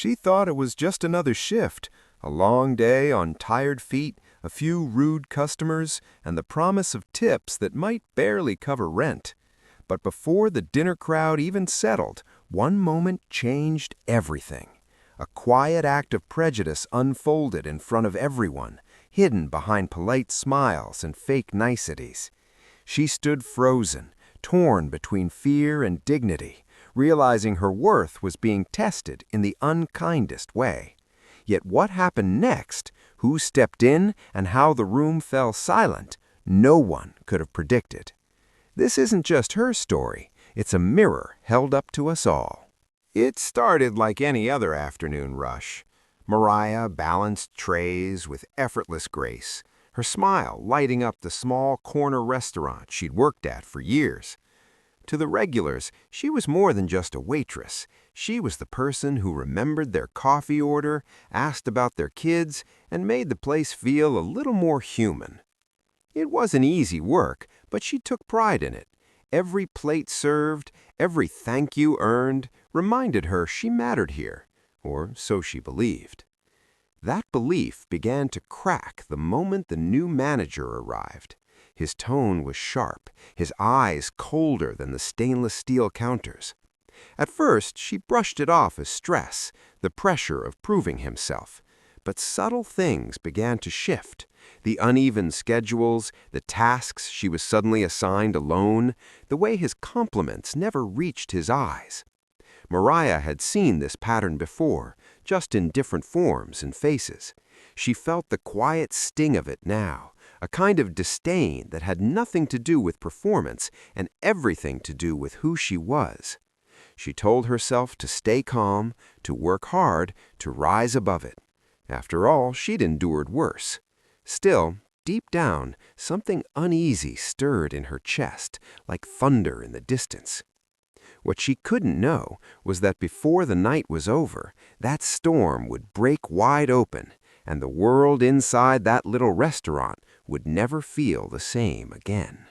She thought it was just another shift, a long day on tired feet, a few rude customers, and the promise of tips that might barely cover rent. But before the dinner crowd even settled, one moment changed everything. A quiet act of prejudice unfolded in front of everyone, hidden behind polite smiles and fake niceties. She stood frozen, torn between fear and dignity, realizing her worth was being tested in the unkindest way. Yet what happened next, who stepped in, and how the room fell silent, no one could have predicted. This isn't just her story, it's a mirror held up to us all. It started like any other afternoon rush. Mariah balanced trays with effortless grace, her smile lighting up the small corner restaurant she'd worked at for years. To the regulars, she was more than just a waitress. She was the person who remembered their coffee order, asked about their kids, and made the place feel a little more human. It wasn't easy work, but she took pride in it. Every plate served, every thank you earned, reminded her she mattered here, or so she believed. That belief began to crack the moment the new manager arrived. His tone was sharp, his eyes colder than the stainless steel counters. At first, she brushed it off as stress, the pressure of proving himself. But subtle things began to shift. The uneven schedules, the tasks she was suddenly assigned alone, the way his compliments never reached his eyes. Mariah had seen this pattern before, just in different forms and faces. She felt the quiet sting of it now, a kind of disdain that had nothing to do with performance and everything to do with who she was. She told herself to stay calm, to work hard, to rise above it. After all, she'd endured worse. Still, deep down, something uneasy stirred in her chest, like thunder in the distance. What she couldn't know was that before the night was over, that storm would break wide open, and the world inside that little restaurant would never feel the same again.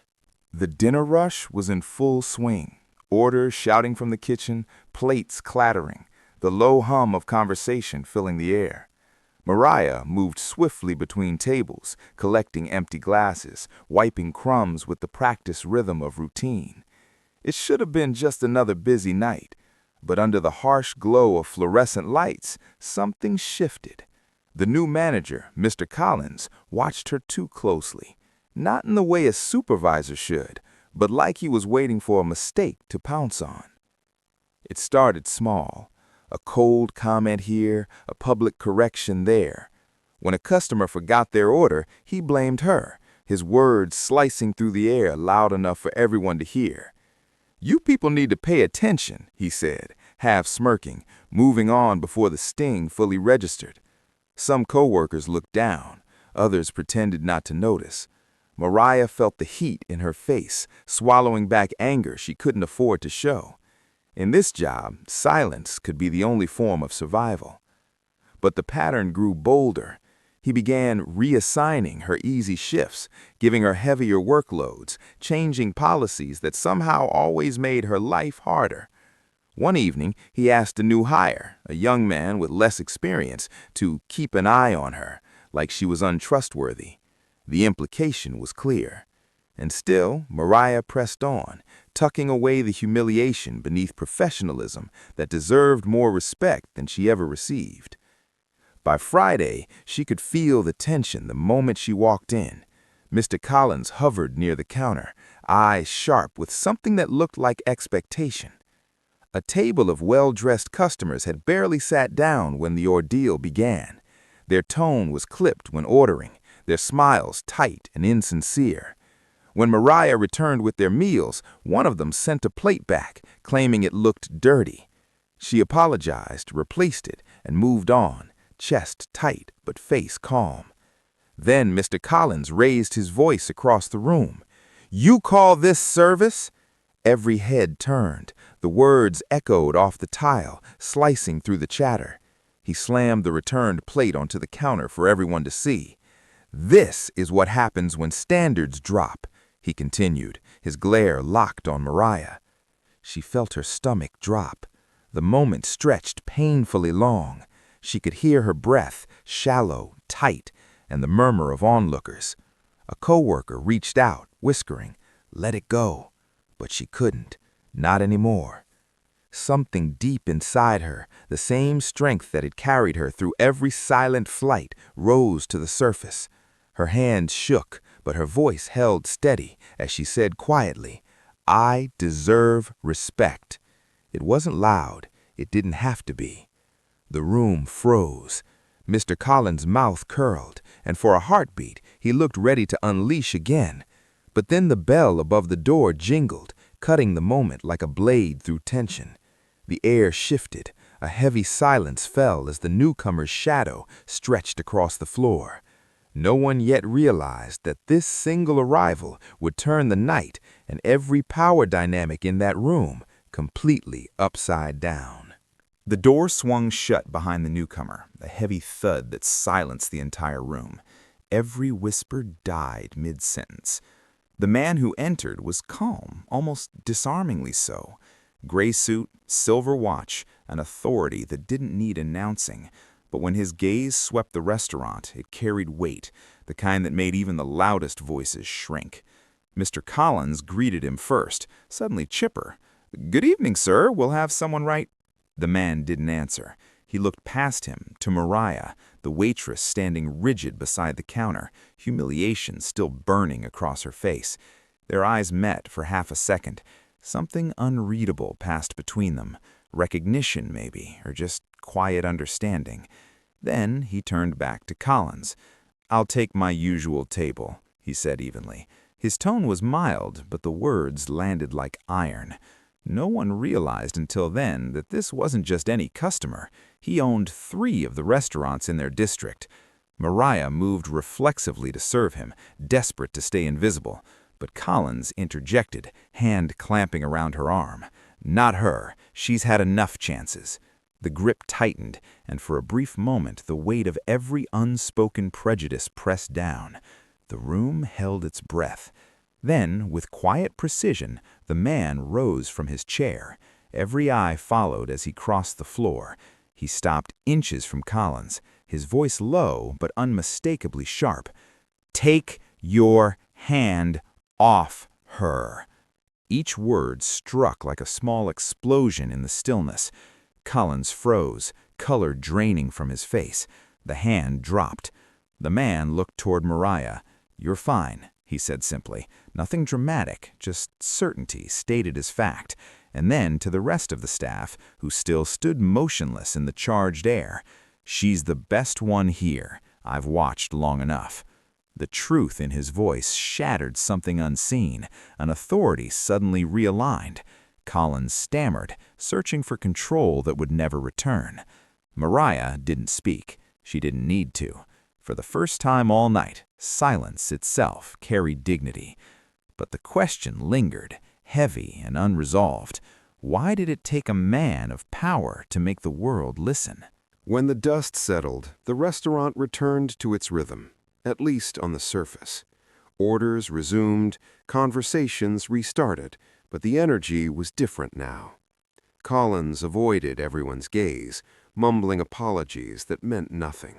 The dinner rush was in full swing. Orders shouting from the kitchen, plates clattering, the low hum of conversation filling the air. Mariah moved swiftly between tables, collecting empty glasses, wiping crumbs with the practiced rhythm of routine. It should have been just another busy night, but under the harsh glow of fluorescent lights, something shifted. The new manager, Mr. Collins, watched her too closely, not in the way a supervisor should, but like he was waiting for a mistake to pounce on. It started small, a cold comment here, a public correction there. When a customer forgot their order, he blamed her, his words slicing through the air loud enough for everyone to hear. "You people need to pay attention," he said, half smirking, moving on before the sting fully registered. Some coworkers looked down, others pretended not to notice. Mariah felt the heat in her face, swallowing back anger she couldn't afford to show. In this job, silence could be the only form of survival. But the pattern grew bolder. He began reassigning her easy shifts, giving her heavier workloads, changing policies that somehow always made her life harder. One evening, he asked a new hire, a young man with less experience, to keep an eye on her, like she was untrustworthy. The implication was clear. And still, Mariah pressed on, tucking away the humiliation beneath professionalism that deserved more respect than she ever received. By Friday, she could feel the tension the moment she walked in. Mr. Collins hovered near the counter, eyes sharp with something that looked like expectation. A table of well-dressed customers had barely sat down when the ordeal began. Their tone was clipped when ordering, their smiles tight and insincere. When Mariah returned with their meals, one of them sent a plate back, claiming it looked dirty. She apologized, replaced it, and moved on, chest tight but face calm. Then Mr. Collins raised his voice across the room. "You call this service?" Every head turned. The words echoed off the tile, slicing through the chatter. He slammed the returned plate onto the counter for everyone to see. "This is what happens when standards drop," he continued, his glare locked on Mariah. She felt her stomach drop. The moment stretched painfully long. She could hear her breath, shallow, tight, and the murmur of onlookers. A coworker reached out, whispering, "Let it go." But she couldn't, not anymore. Something deep inside her, the same strength that had carried her through every silent flight, rose to the surface. Her hands shook, but her voice held steady as she said quietly, "I deserve respect." It wasn't loud. It didn't have to be. The room froze. Mr. Collins' mouth curled, and for a heartbeat, he looked ready to unleash again. But then the bell above the door jingled, cutting the moment like a blade through tension. The air shifted. A heavy silence fell as the newcomer's shadow stretched across the floor. No one yet realized that this single arrival would turn the night and every power dynamic in that room completely upside down. The door swung shut behind the newcomer, a heavy thud that silenced the entire room. Every whisper died mid-sentence. The man who entered was calm, almost disarmingly so. Gray suit, silver watch, an authority that didn't need announcing. But when his gaze swept the restaurant, it carried weight, the kind that made even the loudest voices shrink. Mr. Collins greeted him first, suddenly chipper. "Good evening, sir. We'll have someone right—" The man didn't answer. He looked past him to Mariah, the waitress standing rigid beside the counter, humiliation still burning across her face. Their eyes met for half a second. Something unreadable passed between them. Recognition, maybe, or just quiet understanding. Then he turned back to Collins. "I'll take my usual table," he said evenly. His tone was mild, but the words landed like iron. No one realized until then that this wasn't just any customer. He owned 3 of the restaurants in their district. Mariah moved reflexively to serve him, desperate to stay invisible. But Collins interjected, hand clamping around her arm. "Not her. She's had enough chances." The grip tightened, and for a brief moment the weight of every unspoken prejudice pressed down. The room held its breath. Then, with quiet precision, the man rose from his chair. Every eye followed as he crossed the floor. He stopped inches from Collins, his voice low but unmistakably sharp. "Take your hand off her." Each word struck like a small explosion in the stillness. Collins froze, color draining from his face. The hand dropped. The man looked toward Mariah. "You're fine," he said simply. Nothing dramatic, just certainty stated as fact. And then to the rest of the staff, who still stood motionless in the charged air, "She's the best one here. I've watched long enough." The truth in his voice shattered something unseen. An authority suddenly realigned. Collins stammered, searching for control that would never return. Mariah didn't speak. She didn't need to. For the first time all night, silence itself carried dignity. But the question lingered, heavy and unresolved. Why did it take a man of power to make the world listen? When the dust settled, the restaurant returned to its rhythm, at least on the surface. Orders resumed, conversations restarted, but the energy was different now. Collins avoided everyone's gaze, mumbling apologies that meant nothing.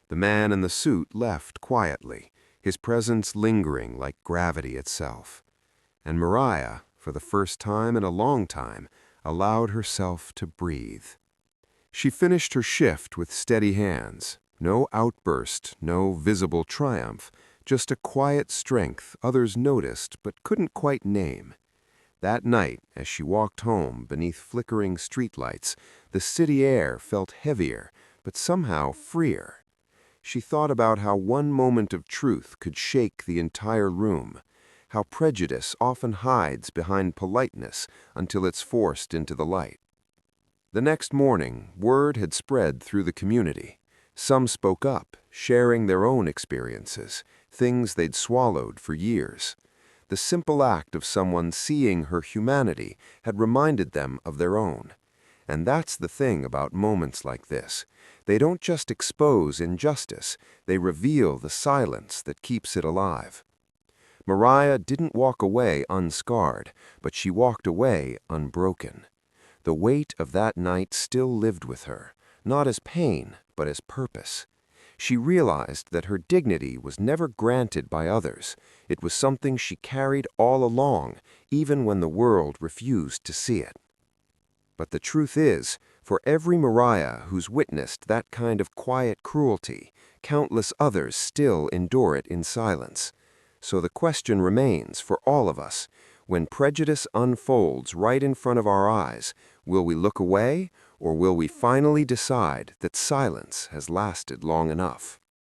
The man in the suit left quietly, his presence lingering like gravity itself. And Mariah, for the first time in a long time, allowed herself to breathe. She finished her shift with steady hands. No outburst, no visible triumph, just a quiet strength others noticed but couldn't quite name. That night, as she walked home beneath flickering streetlights, the city air felt heavier, but somehow freer. She thought about how one moment of truth could shake the entire room, how prejudice often hides behind politeness until it's forced into the light. The next morning, word had spread through the community. Some spoke up, sharing their own experiences, things they'd swallowed for years. The simple act of someone seeing her humanity had reminded them of their own. And that's the thing about moments like this. They don't just expose injustice, they reveal the silence that keeps it alive. Mariah didn't walk away unscarred, but she walked away unbroken. The weight of that night still lived with her, not as pain, but as purpose. She realized that her dignity was never granted by others. It was something she carried all along, even when the world refused to see it. But the truth is, for every Mariah who's witnessed that kind of quiet cruelty, countless others still endure it in silence. So the question remains for all of us: when prejudice unfolds right in front of our eyes, will we look away, or will we finally decide that silence has lasted long enough?